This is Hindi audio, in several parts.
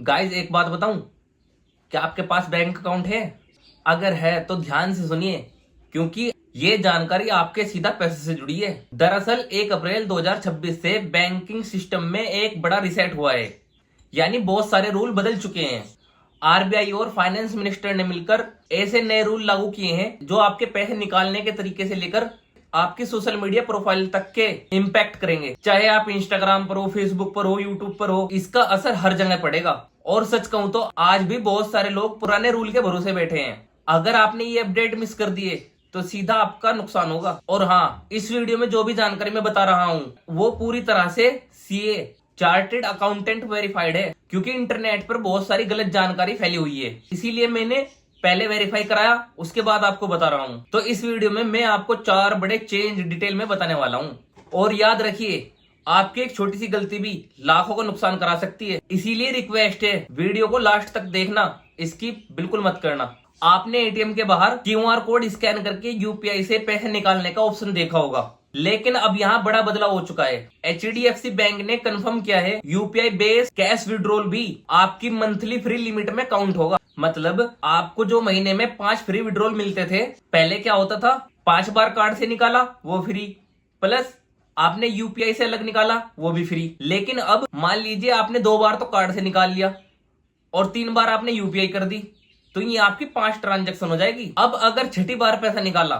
गाइस एक बात बताऊं, क्या आपके पास बैंक अकाउंट है? अगर है तो ध्यान से सुनिए, क्योंकि ये जानकारी आपके सीधा पैसे से जुड़ी है। दरअसल 1 अप्रैल 2026 से बैंकिंग सिस्टम में एक बड़ा रिसेट हुआ है, यानी बहुत सारे रूल बदल चुके हैं। आरबीआई और फाइनेंस मिनिस्टर ने मिलकर ऐसे नए रूल लागू किए हैं जो आपके पैसे निकालने के तरीके से लेकर आपकी सोशल मीडिया प्रोफाइल तक के इम्पैक्ट करेंगे। चाहे आप इंस्टाग्राम पर हो, फेसबुक पर हो, यूट्यूब पर हो, इसका असर हर जगह पड़ेगा। और सच कहूं तो आज भी बहुत सारे लोग पुराने रूल के भरोसे बैठे हैं। अगर आपने ये अपडेट मिस कर दिए तो सीधा आपका नुकसान होगा। और हाँ, इस वीडियो में जो भी जानकारी मैं बता रहा हूँ वो पूरी तरह से सीए चार्टेड अकाउंटेंट वेरीफाइड है, क्योंकि इंटरनेट पर बहुत सारी गलत जानकारी फैली हुई है। इसीलिए मैंने पहले वेरीफाई कराया, उसके बाद आपको बता रहा हूं। तो इस वीडियो में मैं आपको 4 बड़े चेंज डिटेल में बताने वाला हूं। और याद रखिए, आपकी एक छोटी सी गलती भी लाखों को नुकसान करा सकती है। इसीलिए रिक्वेस्ट है, वीडियो को लास्ट तक देखना, स्किप बिल्कुल मत करना। आपने एटीएम के बाहर क्यूआर कोड स्कैन करके यूपीआई से पैसे निकालने का ऑप्शन देखा होगा, लेकिन अब यहाँ बड़ा बदलाव हो चुका है। एचडीएफसी बैंक ने कंफर्म किया है, यूपीआई बेस्ड कैश विड्रॉल भी आपकी मंथली फ्री लिमिट में काउंट होगा। मतलब आपको जो महीने में 5 फ्री विड्रॉल मिलते थे, पहले क्या होता था, 5 बार कार्ड से निकाला वो फ्री, प्लस आपने यूपीआई से अलग निकाला वो भी फ्री। लेकिन अब मान लीजिए आपने 2 बार तो कार्ड से निकाल लिया और 3 बार आपने यूपीआई कर दी, तो ये आपकी 5 ट्रांजेक्शन हो जाएगी। अब अगर छठी बार पैसा निकाला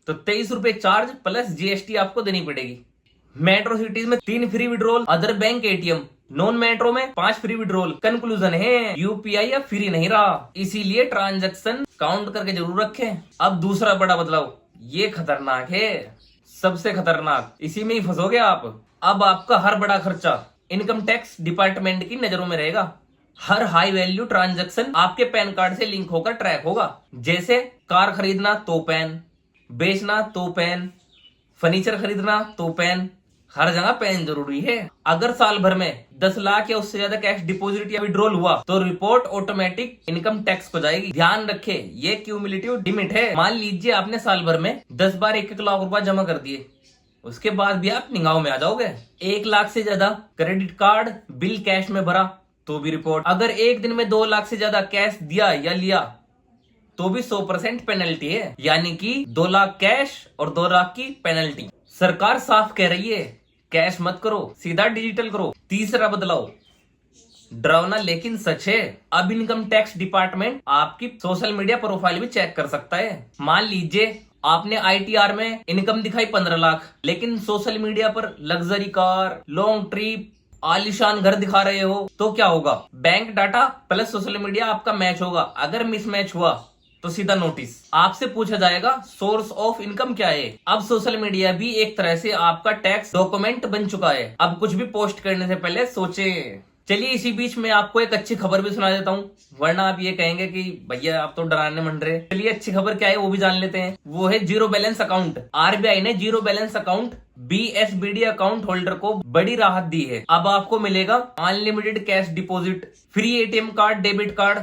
तो 23 रुपए चार्ज प्लस जीएसटी आपको देनी पड़ेगी। मेट्रो सिटीज में 3 free withdrawal, other bank ATM, non metro में 5 फ्री विड्रॉल। कंक्लूजन है, यूपीआई अब फ्री नहीं रहा, इसीलिए ट्रांजैक्शन काउंट करके जरूर रखें। अब दूसरा बड़ा बदलाव, ये खतरनाक है, सबसे खतरनाक, इसी में ही फंसोगे आप। अब आपका हर बड़ा खर्चा इनकम टैक्स डिपार्टमेंट की नजरों में रहेगा। हर हाई वैल्यू ट्रांजैक्शन आपके पैन कार्ड से लिंक होकर ट्रैक होगा। जैसे कार खरीदना तो पैन, बेचना तो पैन, फर्नीचर खरीदना तो पैन, हर जगह पैन जरूरी है। अगर साल भर में 10 लाख या उससे ज्यादा कैश डिपॉजिट या विड्रॉल हुआ तो रिपोर्ट ऑटोमेटिक इनकम टैक्स को जाएगी। ध्यान रखे, ये क्यूमुलेटिव लिमिट है। मान लीजिए आपने साल भर में 10 बार 1-1 लाख रुपए जमा कर दिए, उसके बाद भी आप निगाहों में आ जाओगे। 1 लाख से ज्यादा क्रेडिट कार्ड बिल कैश में भरा तो भी रिपोर्ट। अगर एक दिन में 2 लाख से ज्यादा कैश दिया या लिया तो भी 100% पेनल्टी है, यानी कि 2 लाख कैश और 2 लाख की पेनल्टी। सरकार साफ कह रही है, कैश मत करो, सीधा डिजिटल करो। तीसरा बदलाव, डरावना लेकिन सच है, अब इनकम टैक्स डिपार्टमेंट आपकी सोशल मीडिया प्रोफाइल भी चेक कर सकता है। मान लीजिए आपने आईटीआर में इनकम दिखाई 15 लाख, लेकिन सोशल मीडिया पर लग्जरी कार, लॉन्ग ट्रिप, आलीशान घर दिखा रहे हो, तो क्या होगा, bank data plus social media आपका मैच होगा। अगर मिसमैच हुआ तो सीधा नोटिस, आपसे पूछा जाएगा सोर्स ऑफ इनकम क्या है। अब सोशल मीडिया भी एक तरह से आपका टैक्स डॉक्यूमेंट बन चुका है। अब कुछ भी पोस्ट करने से पहले सोचे। चलिए इसी बीच में आपको एक अच्छी खबर भी सुना देता हूँ, वरना आप ये कहेंगे कि भैया आप तो डराने मंड रहे। चलिए अच्छी खबर क्या है वो भी जान लेते हैं। वो है जीरो बैलेंस अकाउंट। आरबीआई ने zero balance account BSBD account holder को बड़ी राहत दी है। अब आपको मिलेगा unlimited cash deposit, free ATM card, debit card,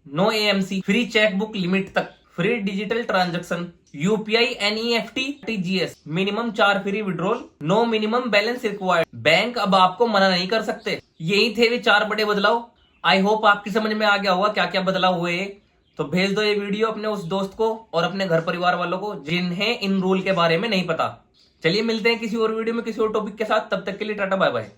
no AMC, free chequebook limit तक, free digital transaction, UPI, NEFT, TGS, minimum 4 free withdrawal, no minimum balance required. Bank अब आपको मना नहीं कर सकते। यही थे वे 4 बड़े बदलाव। आई होप आपकी समझ में आ गया होगा क्या क्या बदलाव हुए। तो भेज दो ये वीडियो अपने उस दोस्त को और अपने घर परिवार वालों को जिन्हें इन रूल के बारे में नहीं पता। चलिए मिलते हैं किसी और वीडियो में किसी और टॉपिक के साथ, तब तक के लिए टाटा बाय बाय।